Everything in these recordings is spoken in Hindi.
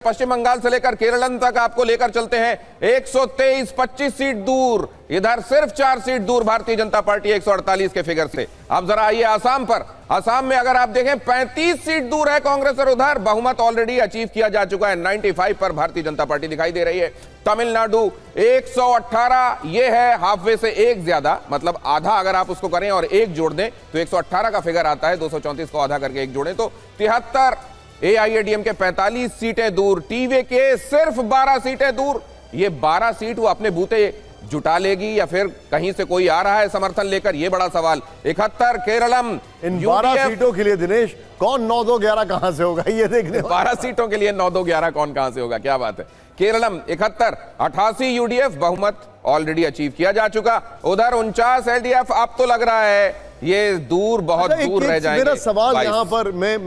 पश्चिम बंगाल से लेकर केरल तक आपको लेकर चलते हैं। 123 25 सीट दूर, इधर सिर्फ 4 सीट दूर भारतीय जनता पार्टी 148 के फिगर से। अब जरा आइए आसाम पर। आसाम में अगर आप देखें 35 सीट दूर है कांग्रेस और उधर बहुमत ऑलरेडी अचीव किया जा चुका है। 95 पर भारतीय जनता पार्टी दिखाई दे रही है। तमिलनाडु 118, ये है हाफवे से एक ज्यादा, मतलब आधा अगर आप उसको करें और एक जोड़ दें तो 118 का फिगर आता है। 234 को आधा करके एक जोड़ें तो 73। एआईएडीएमके 45 सीटें दूर, टीवीके सिर्फ 12 सीटें दूर। ये 12 सीट वो अपने बूते जुटा लेगी या फिर कहीं से कोई आ रहा है समर्थन लेकर, ये बड़ा सवाल। 71 केरलम, इन 12 सीटों के लिए दिनेश कौन 9-2-11 कहां से होगा ये देखने। 12 सीटों के लिए 9-2-11 कौन कहां से होगा, क्या बात है। केरलम 71, 88 यूडीएफ, बहुमत ऑलरेडी अचीव किया जा चुका। उधर 49 एलडीएफ, अब तो लग रहा है ये दूर, बहुत दूर रह जाएंगे। मेरा सवाल यहां पर मैं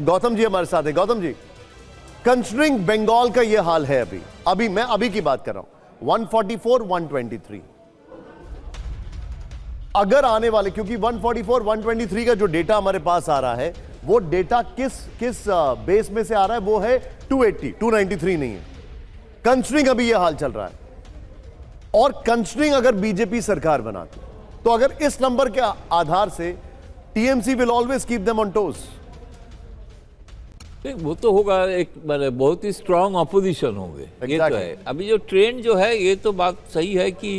गौतम जी हमारे साथ है। गौतम जी, कंसिडरिंग बंगाल का ये हाल है, मैं की बात कर रहा हूं, 144 123 अगर आने वाले, क्योंकि 144 123 का जो डेटा हमारे पास आ रहा है वो डेटा किस बेस में से आ रहा है, वो है 280 293 नहीं है। कंसिडरिंग अभी ये हाल चल रहा है और कंसिडरिंग अगर बीजेपी सरकार बनाती तो अगर इस नंबर के आधार से TMC will always keep them on toes. वो तो होगा, एक बहुत ही स्ट्रांग ऑपोजिशन होंगे। ये तो है। अभी जो ट्रेंड जो है, ये तो बात सही है कि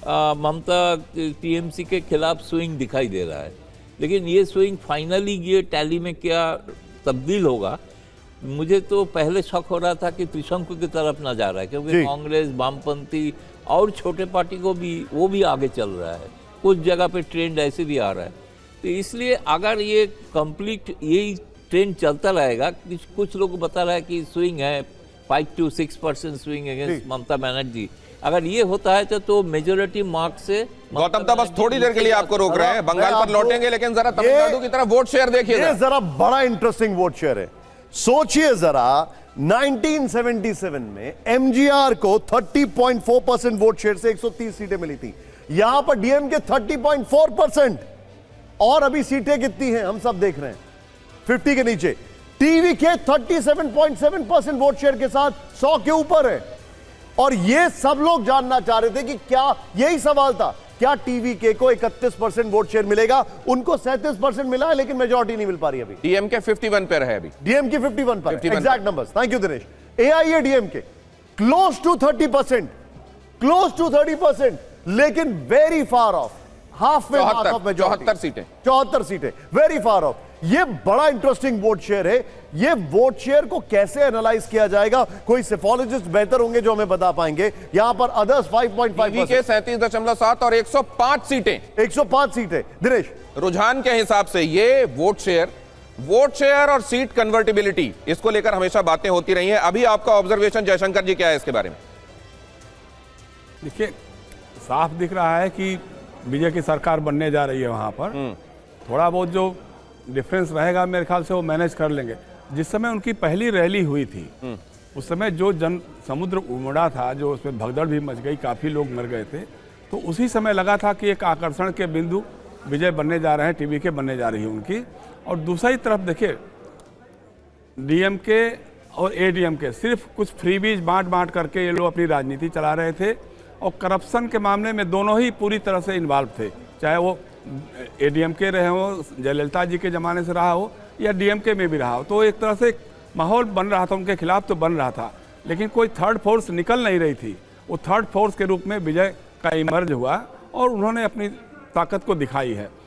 ममता टीएमसी के खिलाफ स्विंग दिखाई दे रहा है, लेकिन ये स्विंग फाइनली ये टैली में क्या तब्दील होगा, मुझे तो पहले शक हो रहा था कि त्रिशंकु की तरफ ना जा रहा है, क्योंकि कांग्रेस, वामपंथी और छोटे पार्टी को भी वो भी आगे चल रहा है। कुछ जगह पे ट्रेंड ऐसे भी आ रहा है, तो इसलिए अगर ये कंप्लीट यही ट्रेंड चलता रहेगा, कुछ लोग बता रहा है कि स्विंग है 5 to 6% swing against Mamata Banerjee, अगर ये होता है तो मेजोरिटी मार्क से। गौतम तो बस थोड़ी देर के लिए आपको रोक रहे हैं, बंगाल पर लौटेंगे, लेकिन जरा तमिलनाडु की तरफ वोट शेयर देखिए। ये जरा बड़ा इंटरेस्टिंग वोट शेयर है। सोचिए जरा, 1977 में एमजीआर को 30.4% वोट शेयर से 130 सीटें मिली थी। यहां पर डीएमके 30.4%, और अभी सीटें कितनी हैं हम सब देख रहे हैं, 50 के नीचे। टीवीके 37.7% वोट शेयर के साथ 100 के ऊपर है। और ये सब लोग जानना चाह रहे थे कि क्या, यही सवाल था, क्या टीवीके को 31% वोट शेयर मिलेगा। उनको 37% मिला है, लेकिन मेजॉरिटी नहीं मिल पा रही अभी। डीएमके 51 पर है अभी, डीएमके 51 पर, exact numbers. Thank you Dinesh. AIADMK close to 30%, लेकिन वेरी फार ऑफ, हाफ में 74 सीटें, वेरी फार ऑफ। ये बड़ा इंटरेस्टिंग वोट शेयर है। ये वोट शेयर को कैसे एनालाइज किया जाएगा, कोई सेफोलॉजिस्ट बेहतर होंगे जो हमें बता पाएंगे। यहां पर अदर्स 5.5%, के 37.7 और 105 सीटें। दिनेश, रुझान के हिसाब से ये वोट शेयर और सीट कन्वर्टिबिलिटी, इसको लेकर हमेशा बातें होती रही हैं। अभी आपका ऑब्जर्वेशन जयशंकर जी क्या है इसके बारे में? देखिए, साफ दिख रहा है कि बीजेपी की सरकार बनने जा रही है। वहां पर थोड़ा बहुत जो डिफरेंस रहेगा मेरे ख्याल से वो मैनेज कर लेंगे। जिस समय उनकी पहली रैली हुई थी उस समय जो जन समुद्र उमड़ा था, जो उसमें भगदड़ भी मच गई, काफ़ी लोग मर गए थे, तो उसी समय लगा था कि एक आकर्षण के बिंदु विजय बनने जा रहे हैं, टीवीके बनने जा रही है उनकी। और दूसरी तरफ देखिए, डीएमके और एडीएमके सिर्फ कुछ फ्रीबीज बांट करके ये लोग अपनी राजनीति चला रहे थे, और करप्शन के मामले में दोनों ही पूरी तरह से इन्वॉल्व थे, चाहे वो एडीएमके रहे हो, जयललिता जी के ज़माने से रहा हो, या डीएमके में भी रहा हो। तो एक तरह से माहौल बन रहा था उनके खिलाफ, तो बन रहा था, लेकिन कोई थर्ड फोर्स निकल नहीं रही थी। वो थर्ड फोर्स के रूप में विजय का इमर्ज हुआ और उन्होंने अपनी ताकत को दिखाई है।